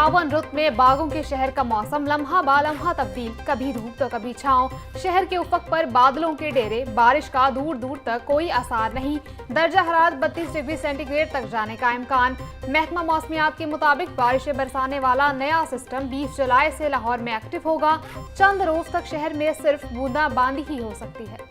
सावन रुत में बागों के शहर का मौसम लम्हा बालम्हा तब्दील, कभी धूप तो कभी छांव। शहर के उफक पर बादलों के डेरे, बारिश का दूर दूर तक कोई आसार नहीं। दर्जा हरारत 32 डिग्री सेंटीग्रेड तक जाने का इम्कान। महकमा मौसमियात के मुताबिक बारिशें बरसाने वाला नया सिस्टम 20 जुलाई से लाहौर में एक्टिव होगा। चंद रोज तक शहर में सिर्फ बूंदाबांदी ही हो सकती है।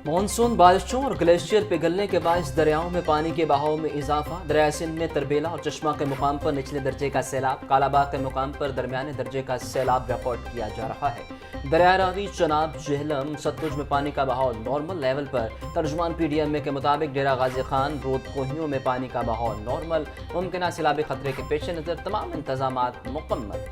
मानसून बारिशों और ग्लेशियर पिघलने के बायस दरियाओं में पानी के बहाव में इजाफा। दरिया सिंध में तरबेला और चश्मा के मुकाम पर निचले दर्जे का सैलाब, कालाबाग के मुकाम पर दरमियाने दर्जे का सैलाब रिकॉर्ड किया जा रहा है। दरिया रावी, चनाब, जेहलम, सतलुज में पानी का बहाव नॉर्मल लेवल पर। तर्जुमान PDMA के मुताबिक डेरा गाजी खान रोड कोहियों में पानी का बहाव नॉर्मल। मुमकिन सैलाबी खतरे के पेश नज़र तमाम इंतजामात मुकम्मल।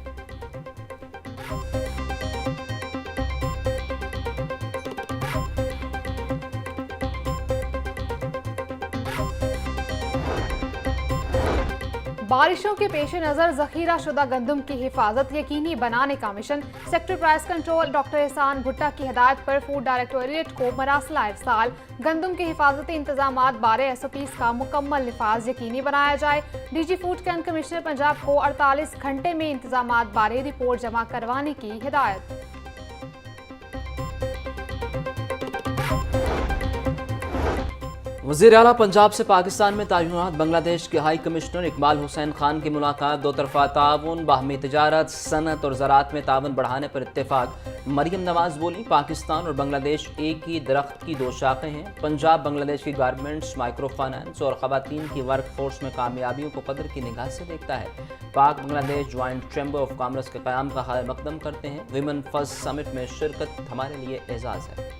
बारिशों के पेश नज़र जखीरा शुदा गंदम की हिफाजत यकीनी बनाने का mission. Sector price control doctor एहसान भुट्टा की हिदायत पर फूड डायरेक्टोरेट को मरासला इरसाल। गंदम के हिफाजती इंतजामात बारे SOPs का मुकम्मल निफाज यकीनी बनाया जाए। DG फूड कैंड कमिश्नर पंजाब को 48 घंटे में इंतजामात बारे रिपोर्ट जमा करवाने की हिदायत। वज़ीर आला पंजाब से पाकिस्तान में तैनात बांग्लादेश के हाई कमिश्नर इकबाल हुसैन खान की मुलाकात। दो तरफा ताउन, बाहमी तजारत, सनत और ज़राअत में ताउन बढ़ाने पर इत्तेफाक। मरियम नवाज बोली, पाकिस्तान और बांग्लादेश एक ही दरख्त की दो शाखें हैं। पंजाब बांग्लादेश की गारमेंट्स, माइक्रो फाइनेंस और ख़वातीन की वर्क फोर्स में कामयाबियों को कदर की निगाह से देखता है। पाक Bangladesh joint chamber of commerce के क़याम का खैर मकदम करते हैं। विमेन फर्स्ट समिट में शिरकत हमारे लिए एजाज़ है।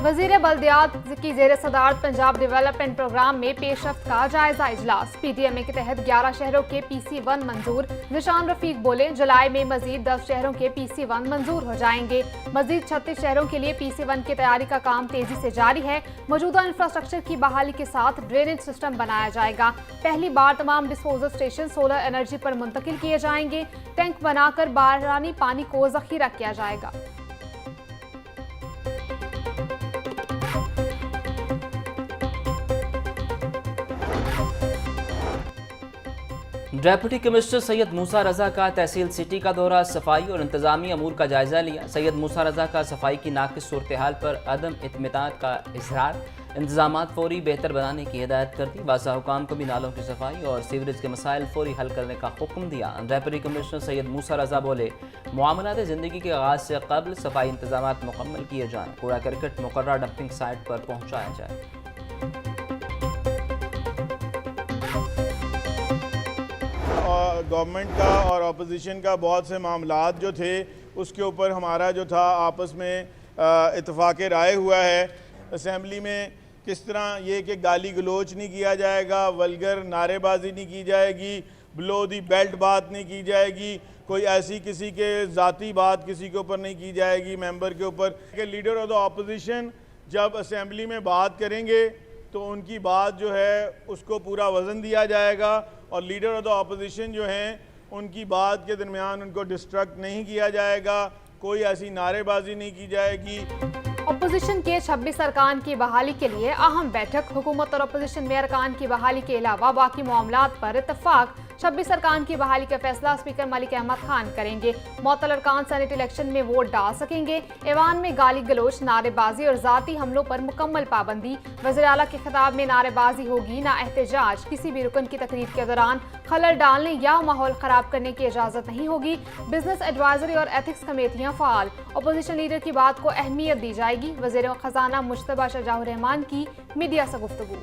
वज़ीर बल्दियात की ज़ेर सदारत पंजाब डेवलपमेंट प्रोग्राम में पेशरफ्त का जायजा इजलास। PDMA के तहत 11 शहरों के PC1 मंजूर। निशान रफीक बोले, जुलाई में मजीद 10 शहरों के PC1 मंजूर हो जाएंगे। मजीद 36 शहरों के लिए PC1 की तैयारी का काम तेजी से जारी है। मौजूदा इंफ्रास्ट्रक्चर की बहाली के साथ ड्रेनेज सिस्टम बनाया जाएगा। पहली बार तमाम डिस्पोजल स्टेशन सोलर एनर्जी पर मुंतकिल किए जाएंगे। टैंक बनाकर बारानी पानी को जखीरा किया जाएगा। डेप्यूटी कमिश्नर सैयद मूसा रजा का तहसील सिटी का दौरा, सफाई और इंतजामी अमूर का जायजा लिया। सैयद मूसा रजा का सफाई की नाकिस सूरत हाल पर अदम इत्मीनान का इजहार, इंतजामात फौरी बेहतर बनाने की हिदायत कर दी। बासा हुकाम को भी नालों की सफाई और सीवरेज के मसाइल फौरी हल करने का हुक्म दिया। डेप्यूटी कमिश्नर सैयद मूसा रजा बोले, मामलात ज़िंदगी के आगाज से कबल सफाई इंतजामात मुकम्मल किए जाएँ। कूड़ा करकट मुकर्रर डंपिंग साइट पर पहुँचाया जाए। गवर्नमेंट का और अपोजिशन का बहुत से मामलात जो थे उसके ऊपर हमारा जो था आपस में इत्तेफाक राय हुआ है। असेंबली में किस तरह ये कि गाली गलोच नहीं किया जाएगा, वल्गर नारेबाजी नहीं की जाएगी, बिलो दी बेल्ट बात नहीं की जाएगी, कोई ऐसी किसी के ज़ाती बात किसी के ऊपर नहीं की जाएगी मेंबर के ऊपर। कि लीडर ऑफ द अपोजिशन जब असेंबली में बात करेंगे तो उनकी बात जो है उसको पूरा वज़न दिया जाएगा और लीडर ऑफ द अपोजिशन जो हैं उनकी बात के दरमियान उनको डिस्ट्रैक्ट नहीं किया जाएगा, कोई ऐसी नारेबाजी नहीं की जाएगी। अपोजिशन के 26 अरकान की बहाली के लिए अहम बैठक। हुकूमत और अपोजिशन में अरकान की बहाली के अलावा बाकी मामलात पर इत्तफाक। 26 अरकान की बहाली का फैसला स्पीकर मलिक अहमद खान करेंगे। मुअत्तल अरकान सेनेट इलेक्शन में वोट डाल सकेंगे। ऐवान में गाली गलोच, नारेबाजी और जाती हमलों पर मुकम्मल पाबंदी। वज़ीर आला के खिताब में नारेबाजी होगी ना एहतजाज। किसी भी रुकन की तकरीर के दौरान खलल डालने या माहौल खराब करने की इजाज़त नहीं होगी। बिजनेस एडवाइजरी और एथिक्स कमेटियाँ फ़ाल। अपोजिशन लीडर की बात को अहमियत दी जाएगी। वज़ीर ख़जाना मुश्तबा शाहजहां रहमान की मीडिया से गुफ्तगू।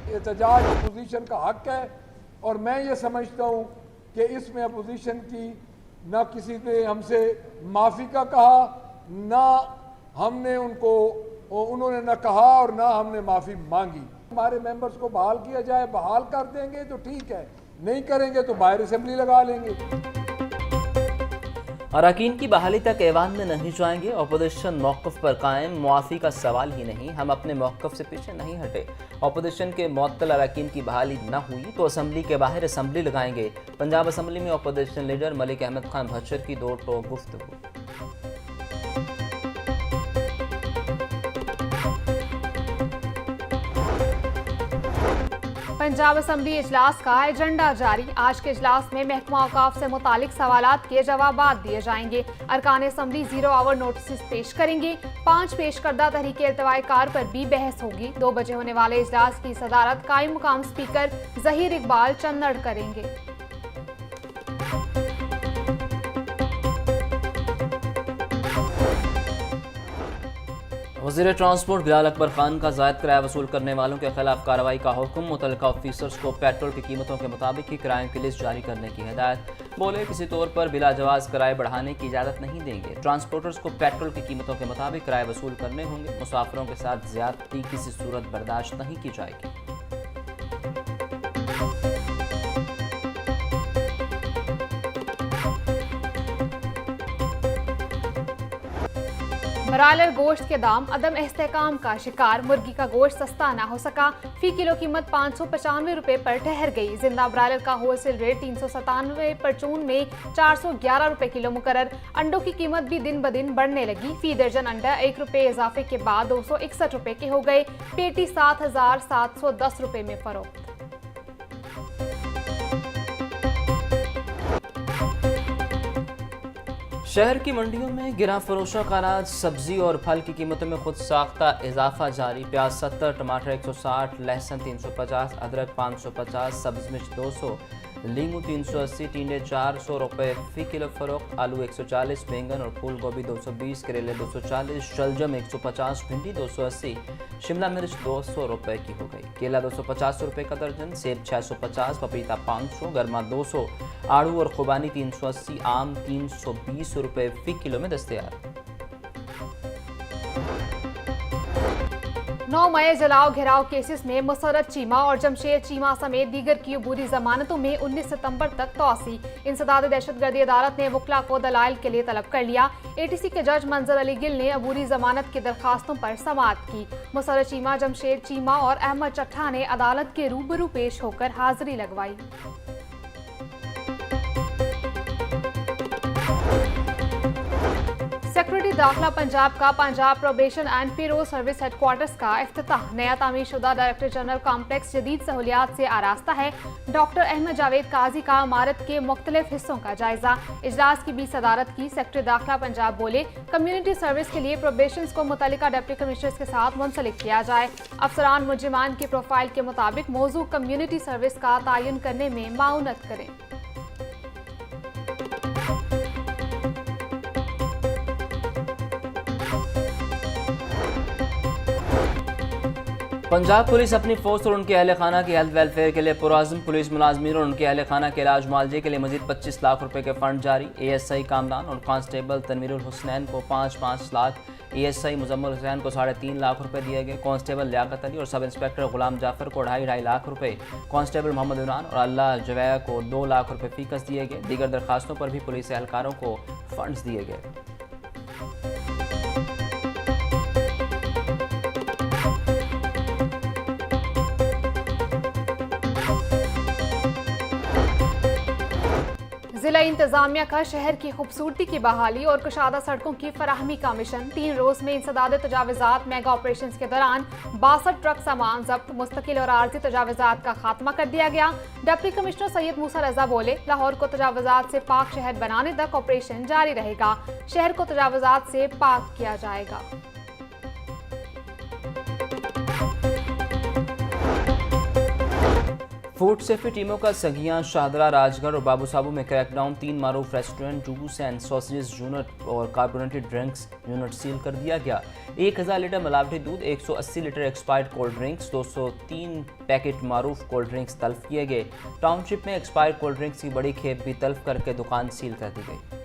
एहतजाज अपोजिशन का हक है और मैं ये समझता हूँ कि इसमें अपोजिशन की ना किसी ने हमसे माफ़ी का कहा, ना हमने उन्होंने ना कहा और ना हमने माफ़ी मांगी। हमारे मेंबर्स को बहाल किया जाए, बहाल कर देंगे तो ठीक है, नहीं करेंगे तो बाहर असेंबली लगा लेंगे। अरकान की बहाली तक ऐवान में नहीं जाएंगे, अपोजिशन मौक़िफ़ पर कायम, मुआफ़ी का सवाल ही नहीं, हम अपने मौक़िफ़ से पीछे नहीं हटे। अपोजिशन के मुअत्तल अरकान की बहाली न हुई तो असम्बली के बाहर असम्बली लगाएंगे। पंजाब असम्बली में अपोजिशन लीडर मलिक अहमद खान भच्चर की दो टोक गुफ्तगू। पंजाब असम्बली इजलास का एजेंडा जारी। आज के इजलास में महकमा औकाफ से मुतालिक सवालात के जवाबात दिए जाएंगे। अरकान असम्बली 0 आवर नोटिस पेश करेंगे। 5 पेश करदा तहरीक इल्तवाए कार पर भी बहस होगी। 2 बजे होने वाले इजलास की सदारत कायम मुकाम स्पीकर जहीर इकबाल चन्नड़ करेंगे। वज़ीर ट्रांसपोर्ट बिलाल अकबर खान का ज़ायद किराया वसूल करने वालों के खिलाफ कार्रवाई का हुक्म। मुतल्लिका ऑफिसर्स को पेट्रोल की कीमतों के मुताबिक ही किरायों की लिस्ट जारी करने की हिदायत। बोले किसी तौर पर बिला जवाज़ किराए बढ़ाने की इजाज़त नहीं देंगे। ट्रांसपोर्टर्स को पेट्रोल की कीमतों के मुताबिक किराए वसूल करने होंगे। मुसाफिरों के साथ ज़्यादती किसी सूरत बर्दाश्त नहीं की जाएगी। ब्रायलर गोश्त के दाम अदम इस्तेहकाम का शिकार। मुर्गी का गोश्त सस्ता ना हो सका। फी किलो कीमत 595 रुपए पर ठहर गई। जिंदा ब्रायलर का होलसेल रेट 397, परचून में 411 रुपए किलो मुकर्रर। अंडों की कीमत भी दिन ब दिन बढ़ने लगी। फी दर्जन अंडा 1 रुपए इजाफे के बाद 261 रुपए के हो गए। पेटी 7,710 रुपए में फरोख्त। शहर की मंडियों में गिरा फरोशों का अनाज, सब्जी और फल की कीमतों में खुद साख्ता इजाफा जारी। प्याज 70, टमाटर 160, लहसुन 350, अदरक 550, सब्ज मिर्च 200, लीमू 380, टींडे 400 रुपए फी किलो फरोख्त। आलू 140, बैंगन और फूल गोभी 220, करेले 240, शलजम 150, भिंडी 280, शिमला मिर्च 200 रुपए की हो गई। केला 250 रुपए का दर्जन, सेब 650, पपीता 500, गर्मा 200, आड़ू और खुबानी 380, आम 320 रुपए फी किलो में दस्तयाब। 9 मई जलाओ घेराव केसेस में मुसर्रत चीमा और जमशेद चीमा समेत दीगर की अबूरी जमानतों में 19 सितंबर तक तौसी। इंसदाद दहशतगर्दी अदालत ने वकला को दलाइल के लिए तलब कर लिया। ATC के जज मंजर अली गिल ने अबूरी जमानत की दरखास्तों पर समाअत की। मुसर्रत चीमा, जमशेद चीमा और अहमद चट्ठा ने अदालत के रूबरू पेश होकर हाजिरी लगवाई। सेक्रेटरी दाखिला पंजाब का Punjab probation and payroll service headquarters का इफ्तिताह। नया तामीरशुदा डायरेक्टर जनरल कॉम्प्लेक्स जदीद सहूलियात से आरास्ता है। डॉक्टर अहमद जावेद काजी का इमारत के मुख्तलिफ हिस्सों का जायजा। इजलास की भी सदारत की। सेक्रेटरी दाखिला पंजाब बोले कम्युनिटी सर्विस के लिए प्रोबेशन को मुतल्लिका डिप्टी कमिश्नर्स के साथ मुंसलिक किया जाए। अफसरान मुलजिमान की प्रोफाइल के मुताबिक मौजू कम्युनिटी सर्विस का तयन करने में माउनत करें। पंजाब पुलिस अपनी फोर्स और उनके अहल खाना की हेल्थ वेलफेयर के लिए पुराज़म पुलिस मुलाजमीन और उनके अहल खाना के इलाज मुआवजे के लिए मजीद 25 लाख रुपए के फंड जारी। ASI कामरान और कांस्टेबल तनवीरुल हुसनैन को 5-5 लाख, ASI मुजम्मिल हुसैन को 3.5 लाख रुपए दिए गए। कांस्टेबल लियाकत अली और सब इंस्पेक्टर गुलाम जाफर को 2.5 लाख रुपए, कांस्टेबल मोहम्मद इमरान और अल्लाह जवैया को 2 लाख रुपए फीकस दिए गए। दीगर दरखास्तों पर भी पुलिस एहलकारों को फंड्स दिए गए। जिला इंतजामिया का शहर की खूबसूरती की बहाली और कुशादा सड़कों की फराहमी का मिशन। 3 रोज में इंसदाद तजावजात मेगा ऑपरेशन के दौरान 62 ट्रक सामान जब्त। मुस्तकिल और आर्जी तजावजात का खात्मा कर दिया गया। डिप्टी कमिश्नर सैयद मूसा रजा बोले लाहौर को तजावजात से पाक शहर बनाने तक ऑपरेशन जारी रहेगा। शहर को तजावजात से पाक किया जाएगा। फूड सेफ्टी टीमों का सगियां, शाहदरा, राजगढ़ और बाबू साबू में क्रैकडाउन। 3 मारूफ restaurant, juice and sausages unit और कार्बोनेटेड ड्रिंक्स यूनिट सील कर दिया गया। 1000 लीटर मिलावटी दूध, 180 litre expired cold drinks, 203 packet मारूफ कोल्ड ड्रिंक्स तल्फ किए गए। टाउनशिप में एक्सपायर्ड कोल्ड ड्रिंक्स की बड़ी खेप भी तल्फ करके दुकान सील कर दी गई।